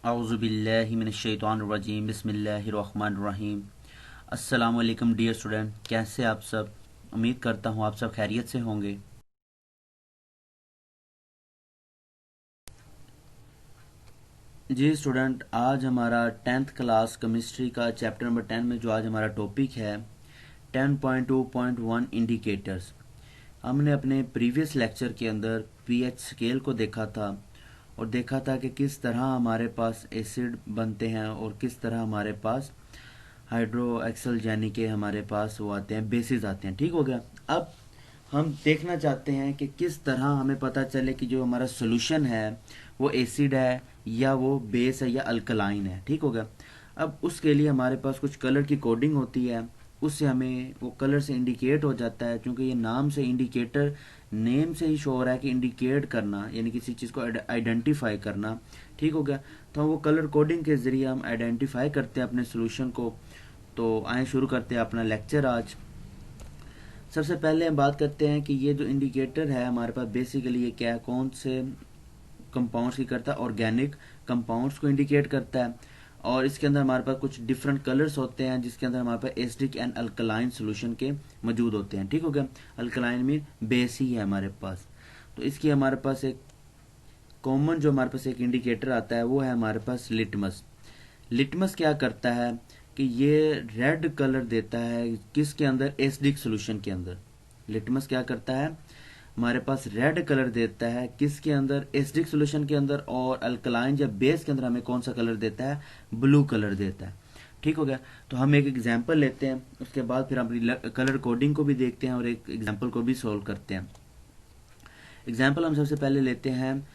औज़ुबिल्लाहि मिनश्शैतानिर्रजीम बिस्मिल्लाहिर्रहमानिर्रहीम। अस्सलामु अलैकुम डियर स्टूडेंट, कैसे आप सब। उम्मीद करता हूँ आप सब खैरियत से होंगे। जी स्टूडेंट, आज हमारा 10th क्लास केमिस्ट्री का चैप्टर नंबर 10 में जो आज हमारा टॉपिक है 10.2.1 इंडिकेटर्स। हमने अपने प्रीवियस लेक्चर के अंदर पीएच स्केल को देखा था और देखा था कि किस तरह हमारे पास एसिड बनते हैं और किस तरह हमारे पास हाइड्रो एक्सल यानी कि हमारे पास वो आते हैं, बेसिस आते हैं। ठीक हो गया। अब हम देखना चाहते हैं कि किस तरह हमें पता चले कि जो हमारा सोल्यूशन है वो एसिड है या वो बेस है या अल्कलाइन है। ठीक हो गया। अब उसके लिए हमारे पास कुछ कलर की कोडिंग होती है, उससे हमें वो कलर से इंडिकेट हो जाता है। क्योंकि ये नाम से इंडिकेटर, नेम से ही शो हो रहा है कि इंडिकेट करना यानी किसी चीज़ को आइडेंटिफाई करना। ठीक हो गया। तो वो कलर कोडिंग के ज़रिए हम आइडेंटिफाई करते हैं अपने सोल्यूशन को। तो आए शुरू करते हैं अपना लेक्चर आज। सबसे पहले हम बात करते हैं कि ये जो इंडिकेटर है हमारे पास बेसिकली ये क्या है, कौन से कंपाउंड्स की करता है। ऑर्गेनिक कंपाउंड्स को इंडिकेट करता है और इसके अंदर हमारे पास कुछ डिफरेंट कलर्स होते हैं जिसके अंदर हमारे पास एसिडिक एंड अल्कलाइन सोल्यूशन के मौजूद होते हैं। ठीक हो गया। अल्कलाइन में बेस ही है हमारे पास। तो इसकी हमारे पास एक कॉमन जो हमारे पास एक इंडिकेटर आता है वो है हमारे पास लिटमस। लिटमस क्या करता है कि ये रेड कलर देता है किसके अंदर, एसिडिक सॉल्यूशन के अंदर। लिटमस क्या करता है, हमारे पास रेड कलर देता है किसके अंदर, एसिडिक सॉल्यूशन के अंदर। और अल्कलाइन या बेस के अंदर हमें कौन सा कलर देता है, ब्लू कलर देता है। ठीक हो गया। तो हम एक एग्जाम्पल लेते हैं, उसके बाद फिर हम कलर कोडिंग को भी देखते हैं और एक एग्जाम्पल को भी सोल्व करते हैं। एग्जाम्पल हम सबसे पहले लेते हैं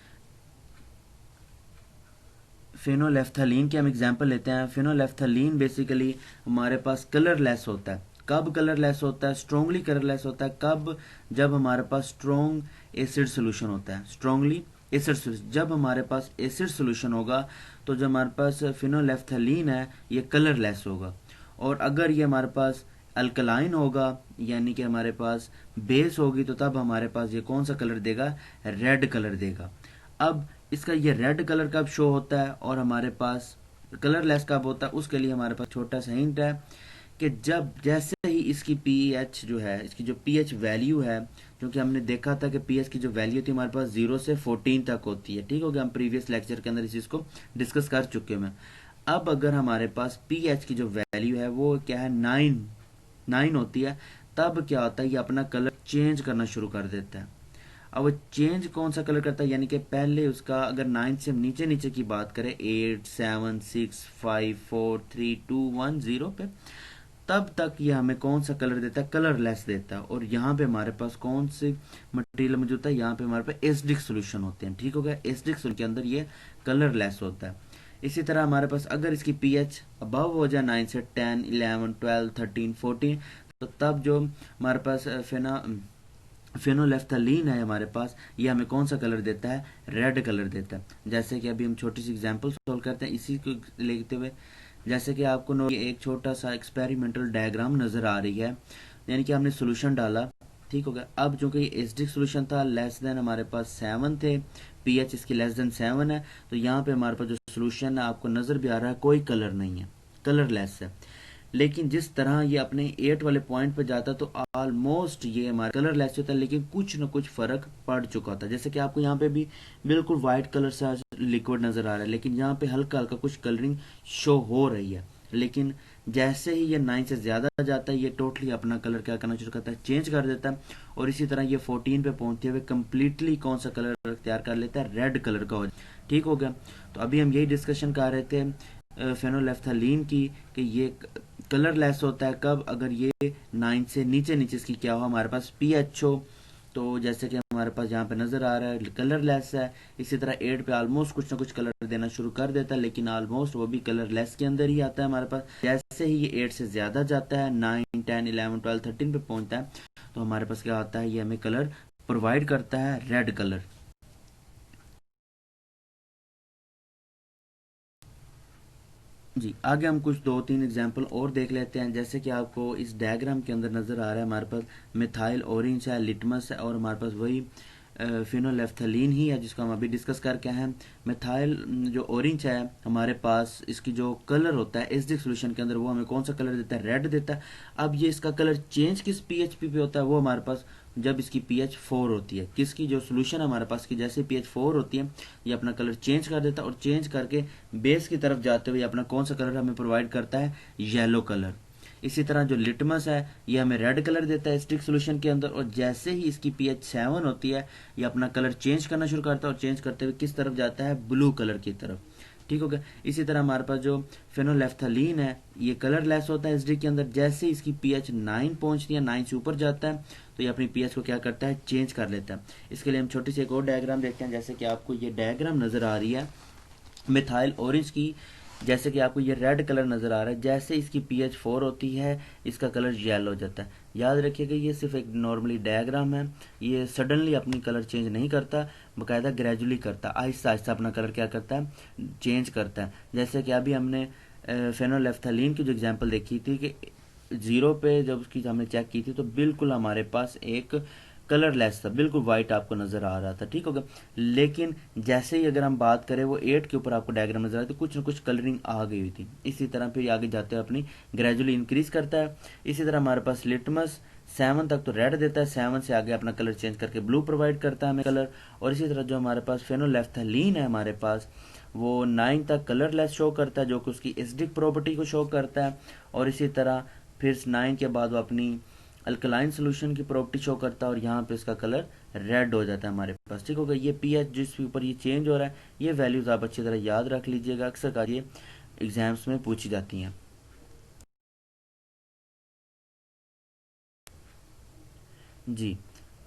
फिनोलेफ्थलीन की। हम एग्जांपल लेते हैं। फिनोलेफ्थलीन बेसिकली हमारे पास कलरलेस होता है। कब कलरलेस होता है, स्ट्रोंगली कलरलेस होता है। कब, जब हमारे पास स्ट्रोंग एसिड सोल्यूशन होता है। स्ट्रोंगली एसिड सोल्यूशन, जब हमारे पास एसिड सोल्यूशन होगा तो जो हमारे पास फिनोलेफ्थलीन है ये कलरलेस होगा। और अगर ये हमारे पास अल्कलाइन होगा यानी कि हमारे पास बेस होगी तो तब हमारे पास ये कौन सा कलर देगा, रेड कलर देगा। अब इसका ये रेड कलर कब शो होता है और हमारे पास कलरलेस कब होता है, उसके लिए हमारे पास छोटा सा हिंट है कि जब जैसे ही इसकी पीएच जो है, इसकी जो पीएच वैल्यू है, क्योंकि हमने देखा था कि पीएच की जो वैल्यू थी हमारे पास 0 से 14 तक होती है। ठीक हो गया। हम प्रीवियस लेक्चर के अंदर इस चीज़ को डिस्कस कर चुके हैं। अब अगर हमारे पास पीएच की जो वैल्यू है वो क्या है, 9 होती है, तब क्या होता है, ये अपना कलर चेंज करना शुरू कर देता है। अब वो चेंज कौन सा कलर करता है, यानी कि पहले उसका अगर 9 से नीचे नीचे की बात करें, 8 7 6 5 4 3 2 1 0 पे, तब तक ये हमें कौन सा कलर देता है, कलरलेस देता है। और यहाँ पे हमारे पास कौन सी मटेरियल मौजूद होता है, यहाँ पे हमारे पास एसिडिक सोल्यूशन होते हैं। ठीक हो गया। एसिडिक सोल्यूशन के अंदर ये कलरलेस होता है। इसी तरह हमारे पास अगर इसकी पीएच अबव हो जाए 9 से 10 11 12 13 14, तो तब जो हमारे पास फिनोलेफ्थलीन है हमारे पास, ये हमें कौन सा कलर देता है, रेड कलर देता है। जैसे कि अभी हम छोटी सी एग्जांपल सोल्व करते हैं इसी को लेते हुए। जैसे कि आपको एक छोटा सा एक्सपेरिमेंटल डायग्राम नजर आ रही है, यानी कि हमने सोल्यूशन डाला। ठीक हो गया। अब जो कि एसिडिक सोल्यूशन था, लेस देन हमारे पास 7 थे, पीएच इसकी लेस देन 7 है, तो यहाँ पे हमारे पास जो सोल्यूशन है आपको नजर भी आ रहा है, कोई कलर नहीं है, कलरलेस है। लेकिन जिस तरह ये अपने 8 वाले पॉइंट पे जाता तो ऑलमोस्ट ये हमारा कलरलेस होता है, लेकिन कुछ न कुछ फर्क पड़ चुका था। जैसे कि आपको यहाँ पे भी बिल्कुल व्हाइट कलर सा लिक्विड नजर आ रहा है, लेकिन यहाँ पे हल्का हल्का कुछ कलरिंग शो हो रही है। लेकिन जैसे ही ये 9 से ज्यादा जाता है ये टोटली अपना कलर क्या करना शुरू करता है, चेंज कर देता है। और इसी तरह ये 14 पे पहुंचते हुए कम्प्लीटली कौन सा कलर तैयार कर लेता है, रेड कलर का हो। ठीक हो गया। तो अभी हम यही डिस्कशन कर रहे थे फेनोलेफ्थलीन की कि ये कलरलेस होता है कब, अगर ये 9 से नीचे नीचे इसकी क्या हो, हमारे पास पीएच हो। तो जैसे कि हमारे पास यहाँ पे नजर आ रहा है कलरलेस है। इसी तरह 8 पे ऑलमोस्ट कुछ ना कुछ कलर देना शुरू कर देता है, लेकिन ऑलमोस्ट वो भी कलरलेस के अंदर ही आता है हमारे पास। जैसे ही ये 8 से ज्यादा जाता है, 9 10 11 12 13 पे पहुंचता है, तो हमारे पास क्या होता है, ये हमें कलर प्रोवाइड करता है, रेड कलर। जी आगे हम कुछ 2 3 एग्जांपल और देख लेते हैं। जैसे कि आपको इस डायग्राम के अंदर नजर आ रहा है, हमारे पास मिथाइल ऑरेंज है, लिटमस है, और हमारे पास वही फिनोलेफ्थलीन ही है जिसको हम अभी डिस्कस करके हैं। मिथाइल जो ऑरेंज है हमारे पास, इसकी जो कलर होता है एसिडिक सोल्यूशन के अंदर वो हमें कौन सा कलर देता है, रेड देता है। अब ये इसका कलर चेंज किस पीएच पे होता है, वो हमारे पास जब इसकी पीएच 4 होती है, किसकी जो सोल्यूशन हमारे पास की जैसे पीएच 4 होती है ये अपना कलर चेंज कर देता है और चेंज करके बेस की तरफ जाते हुए अपना कौन सा कलर हमें प्रोवाइड करता है, येलो कलर। इसी तरह जो लिटमस है ये हमें रेड कलर देता है स्टिक सोल्यूशन के अंदर, और जैसे ही इसकी पीएच 7 होती है ये अपना कलर चेंज करना शुरू करता है और चेंज करते हुए किस तरफ जाता है, ब्लू कलर की तरफ। ठीक हो गया। इसी तरह हमारे पास जो फेनोलेफ्थलीन है ये कलरलेस होता है एसडी के अंदर, जैसे इसकी पीएच 9 पहुंचती है, 9 से ऊपर जाता है तो ये अपनी पीएच को क्या करता है, चेंज कर लेता है। इसके लिए हम छोटी सी एक और डायग्राम देखते हैं। जैसे कि आपको ये डायग्राम नजर आ रही है मिथाइल ऑरेंज की, जैसे कि आपको ये रेड कलर नजर आ रहा है, जैसे इसकी पीएच 4 होती है इसका कलर येलो हो जाता है। याद रखिएगा ये सिर्फ एक नॉर्मली डायग्राम है, ये सडनली अपनी कलर चेंज नहीं करता, बकायदा ग्रेजुअली करता, आहिस्ता आहिस्ता अपना कलर क्या करता है, चेंज करता है। जैसे कि अभी हमने फेनोलेफ्थलीन की जो एग्जांपल देखी थी कि 0 पे जब उसकी हमने चेक की थी तो बिल्कुल हमारे पास एक कलरलेस था, बिल्कुल व्हाइट आपको नजर आ रहा था। ठीक होगा। लेकिन जैसे ही अगर हम बात करें वो 8 के ऊपर आपको डायग्राम नजर आ रहा तो कुछ ना कुछ कलरिंग आ गई हुई थी। इसी तरह फिर आगे जाते हुए अपनी ग्रेजुअली इंक्रीज करता है। इसी तरह हमारे पास लिटमस 7 तक तो रेड देता है, 7 से आगे अपना कलर चेंज करके ब्लू प्रोवाइड करता है हमें कलर। और इसी तरह जो हमारे पास फेनोलेफ्थलीन है हमारे पास वो 9 तक कलरलेस शो करता है, जो कि उसकी एसिडिक प्रॉपर्टी को शो करता है। और इसी तरह फिर 9 के बाद वो अपनी अल्कलाइन सोल्यूशन की प्रॉपर्टी शो करता है और यहाँ पे इसका कलर रेड हो जाता है हमारे पास। ठीक होगा। ये पीएच जिसके ऊपर ये चेंज हो रहा है ये वैल्यूज आप अच्छी तरह याद रख लीजिएगा, अक्सर का ये एग्जाम्स में पूछी जाती हैं। जी,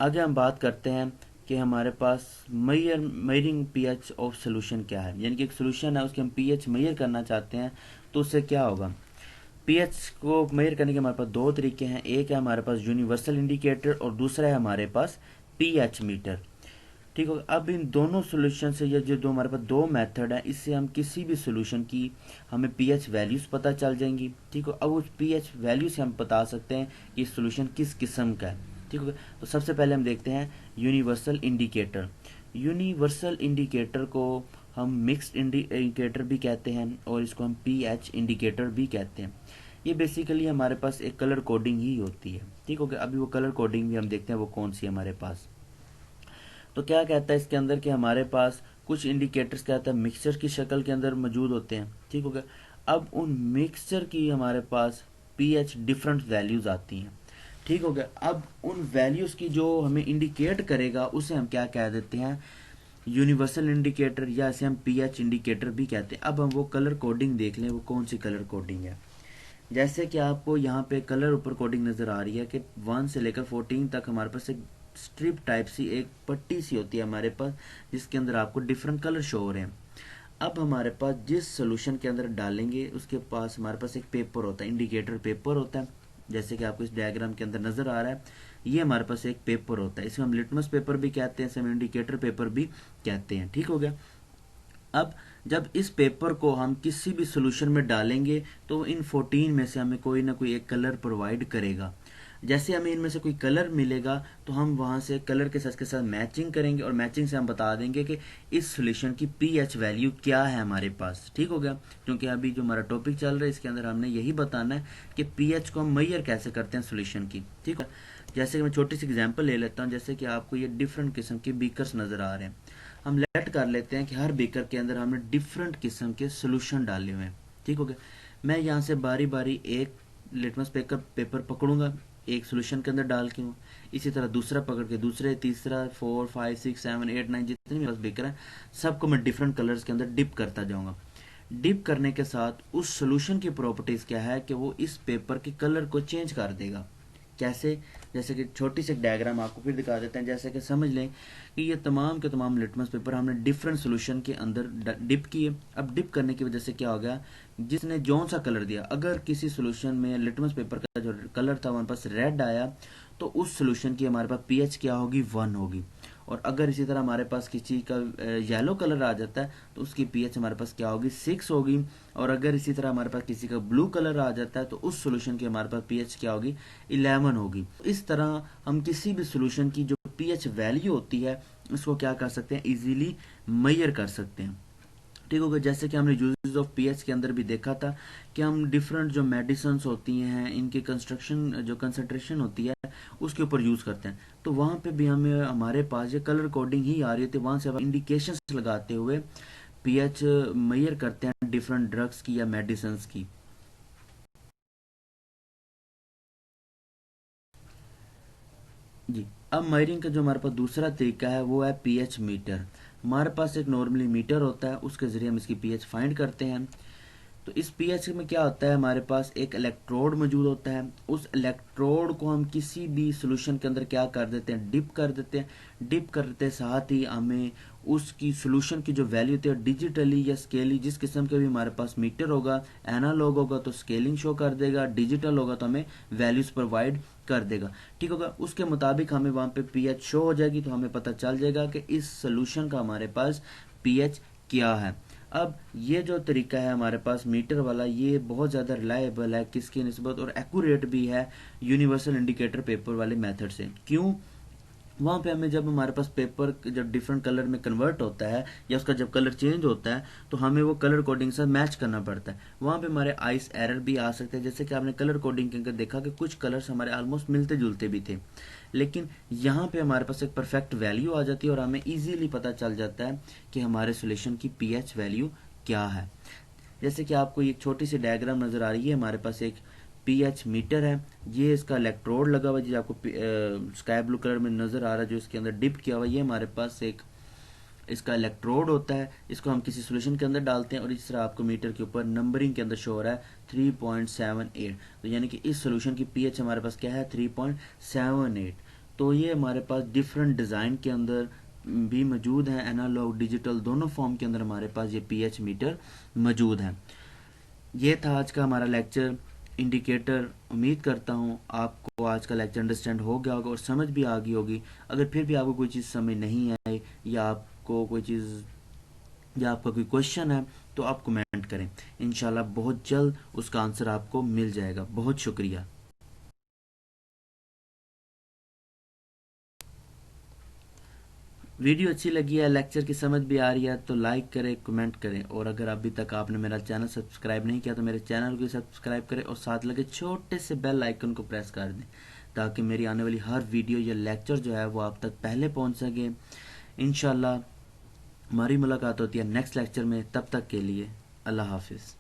आगे हम बात करते हैं कि हमारे पास मेयरिंग पीएच ऑफ सोल्यूशन क्या है, यानी कि एक सोल्यूशन है उसके हम पीएच मेयर करना चाहते हैं तो उससे क्या होगा। पीएच को मेजर करने के हमारे पास दो तरीके हैं, एक है हमारे पास यूनिवर्सल इंडिकेटर और दूसरा है हमारे पास पीएच मीटर। ठीक है। अब इन दोनों सोल्यूशन से ये जो दो हमारे पास दो मेथड है इससे हम किसी भी सोल्यूशन की हमें पीएच वैल्यूज पता चल जाएंगी। ठीक है। अब उस पीएच वैल्यू से हम बता सकते हैं कि सोल्यूशन किस किस्म का है। ठीक है। तो सबसे पहले हम देखते हैं यूनिवर्सल इंडिकेटर। यूनिवर्सल इंडिकेटर को हम मिक्स्ड इंडिकेटर भी कहते हैं और इसको हम पीएच इंडिकेटर भी कहते हैं। ये बेसिकली हमारे पास एक कलर कोडिंग ही होती है। ठीक हो गया। अभी वो कलर कोडिंग भी हम देखते हैं वो कौन सी है हमारे पास। तो क्या कहता है इसके अंदर कि हमारे पास कुछ इंडिकेटर्स क्या होता है मिक्सचर की शक्ल के अंदर मौजूद होते हैं। ठीक हो गया। अब उन मिक्सचर की हमारे पास पीएच डिफरेंट वैल्यूज आती हैं। ठीक हो गया। अब उन वैल्यूज की जो हमें इंडिकेट करेगा उसे हम क्या कह देते हैं, यूनिवर्सल इंडिकेटर, या इसे हम पीएच इंडिकेटर भी कहते हैं। अब हम वो कलर कोडिंग देख लें वो कौन सी कलर कोडिंग है। जैसे कि आपको यहाँ पे कलर ऊपर कोडिंग नजर आ रही है कि 1 से लेकर 14 तक हमारे पास एक स्ट्रिप टाइप सी एक पट्टी सी होती है हमारे पास जिसके अंदर आपको डिफरेंट कलर शो हो रहे हैं। अब हमारे पास जिस सोल्यूशन के अंदर डालेंगे उसके पास हमारे पास एक पेपर होता है, इंडिकेटर पेपर होता है, जैसे कि आपको इस डायग्राम के अंदर नजर आ रहा है। ये हमारे पास एक पेपर होता है, इसे हम लिटमस पेपर भी कहते हैं, इसे हम इंडिकेटर पेपर भी कहते हैं। ठीक हो गया। अब जब इस पेपर को हम किसी भी सोल्यूशन में डालेंगे तो इन 14 में से हमें कोई ना कोई एक कलर प्रोवाइड करेगा। जैसे हमें इनमें से कोई कलर मिलेगा तो हम वहां से कलर के साथ मैचिंग करेंगे और मैचिंग से हम बता देंगे कि इस सोल्यूशन की पीएच वैल्यू क्या है हमारे पास। ठीक हो गया। क्योंकि अभी जो हमारा टॉपिक चल रहा है इसके अंदर हमने यही बताना है कि पीएच को हम मेजर कैसे करते हैं सोल्यूशन की। ठीक है। जैसे कि मैं छोटी सी एग्जांपल ले लेता हूँ। जैसे कि आपको ये डिफरेंट किस्म के बीकर्स नजर आ रहे हैं। हम लेट कर लेते हैं कि हर बीकर के अंदर हमने डिफरेंट किस्म के सोल्यूशन डाले हुए हैं। ठीक हो गया। मैं यहाँ से बारी बारी एक लिटमस पेपर पकड़ूंगा एक सोल्यूशन के अंदर डाल के हूँ, इसी तरह दूसरा पकड़ के दूसरे, तीसरा, 4, 5, 6, 7, 8, 9 जितने मेरे पास बीकर हैं सबको मैं डिफरेंट कलर्स के अंदर डिप करता जाऊंगा। डिप करने के साथ उस सोल्यूशन की प्रॉपर्टीज क्या है कि वो इस पेपर के कलर को चेंज कर देगा। कैसे, जैसे कि छोटी सी डायग्राम आपको फिर दिखा देते हैं। जैसे कि समझ लें कि ये तमाम के तमाम लिटमस पेपर हमने डिफरेंट सोल्यूशन के अंदर डिप किए। अब डिप करने की वजह से क्या हो गया, जिसने जौन सा कलर दिया, अगर किसी सोल्यूशन में लिटमस पेपर का जो कलर था हमारे पास रेड आया तो उस सोल्यूशन की हमारे पास पीएच क्या होगी, 1 होगी। और अगर इसी तरह हमारे पास किसी का येलो कलर आ जाता है तो उसकी पीएच हमारे पास क्या होगी, 6 होगी। और अगर इसी तरह हमारे पास किसी का ब्लू कलर आ जाता है तो उस सोल्यूशन की हमारे पास पीएच क्या होगी, 11 होगी। इस तरह हम किसी भी सोल्यूशन की जो पीएच वैल्यू होती है उसको क्या कर सकते हैं, इजीली मेजर कर सकते हैं। ठीक होगा। जैसे कि हमने यूजेस ऑफ पीएच के अंदर भी देखा था कि हम डिफरेंट जो मेडिसिन होती हैं इनकी कंस्ट्रक्शन जो कंसंट्रेशन होती है उसके ऊपर यूज करते हैं, तो वहां पे भी हमें हमारे पास ये कलर कोडिंग ही आ रही होती है, वहां से हम इंडिकेशंस लगाते हुए पीएच मेजर करते हैं डिफरेंट ड्रग्स की या मेडिसिन की। जी। अब मेजरिंग का जो हमारे पास दूसरा तरीका है वो है पीएच मीटर। हमारे पास एक नॉर्मली मीटर होता है, उसके जरिए हम इसकी पीएच फाइंड करते हैं। तो इस पीएच में क्या होता है, हमारे पास एक इलेक्ट्रोड मौजूद होता है, उस इलेक्ट्रोड को हम किसी भी सोल्यूशन के अंदर क्या कर देते हैं, डिप कर देते हैं। डिप करते साथ ही हमें उसकी सोल्यूशन की जो वैल्यू होती है डिजिटली या स्केली, जिस किस्म का भी हमारे पास मीटर होगा, एनालॉग होगा तो स्केलिंग शो कर देगा, डिजिटल होगा तो हमें वैल्यूज प्रोवाइड कर देगा। ठीक होगा। उसके मुताबिक हमें वहां पे पीएच शो हो जाएगी, तो हमें पता चल जाएगा कि इस सोल्यूशन का हमारे पास पीएच क्या है। अब ये जो तरीका है हमारे पास मीटर वाला, ये बहुत ज़्यादा रिलायबल है किसकी निस्बत, और एक्यूरेट भी है यूनिवर्सल इंडिकेटर पेपर वाले मेथड से। क्यों? वहां पे हमें जब हमारे पास पेपर जब डिफरेंट कलर में कन्वर्ट होता है या उसका जब कलर चेंज होता है तो हमें वो कलर कोडिंग से मैच करना पड़ता है। वहां पे हमारे आइस एरर भी आ सकते हैं, जैसे कि आपने कलर कोडिंग के अंदर देखा कि कुछ कलर्स हमारे ऑलमोस्ट मिलते जुलते भी थे, लेकिन यहाँ पे हमारे पास एक परफेक्ट वैल्यू आ जाती है और हमें इजीली पता चल जाता है कि हमारे सोल्यूशन की पीएच वैल्यू क्या है। जैसे कि आपको एक छोटी सी डायग्राम नजर आ रही है, हमारे पास एक पीएच मीटर है, ये इसका इलेक्ट्रोड लगा हुआ है जो आपको स्काई ब्लू कलर में नजर आ रहा है, जो इसके अंदर डिप किया हुआ है, ये हमारे पास एक इसका इलेक्ट्रोड होता है। इसको हम किसी सोल्यूशन के अंदर डालते हैं और इस तरह आपको मीटर के ऊपर नंबरिंग के अंदर शो हो रहा है 3.78। तो यानी कि इस सोल्यूशन की पीएच हमारे पास क्या है, 3.78। तो ये हमारे पास डिफरेंट डिजाइन के अंदर भी मौजूद है, एनालॉग डिजिटल दोनों फॉर्म के अंदर हमारे पास ये पीएच मीटर मौजूद है। ये था आज का हमारा लेक्चर इंडिकेटर। उम्मीद करता हूँ आपको आज का लेक्चर अंडरस्टैंड हो गया होगा और समझ भी आ गई होगी। अगर फिर भी आपको कोई चीज़ समझ नहीं आई या आपको कोई चीज़ या आपका कोई क्वेश्चन है तो आप कमेंट करें, इंशाल्लाह बहुत जल्द उसका आंसर आपको मिल जाएगा। बहुत शुक्रिया। वीडियो अच्छी लगी है, लेक्चर की समझ भी आ रही है तो लाइक करें, कमेंट करें, और अगर अभी तक आपने मेरा चैनल सब्सक्राइब नहीं किया तो मेरे चैनल को सब्सक्राइब करें और साथ लगे छोटे से बेल आइकन को प्रेस कर दें ताकि मेरी आने वाली हर वीडियो या लेक्चर जो है वो आप तक पहले पहुंच सके। इंशाल्लाह हमारी मुलाकात होती है नेक्स्ट लेक्चर में, तब तक के लिए अल्लाह हाफिज़।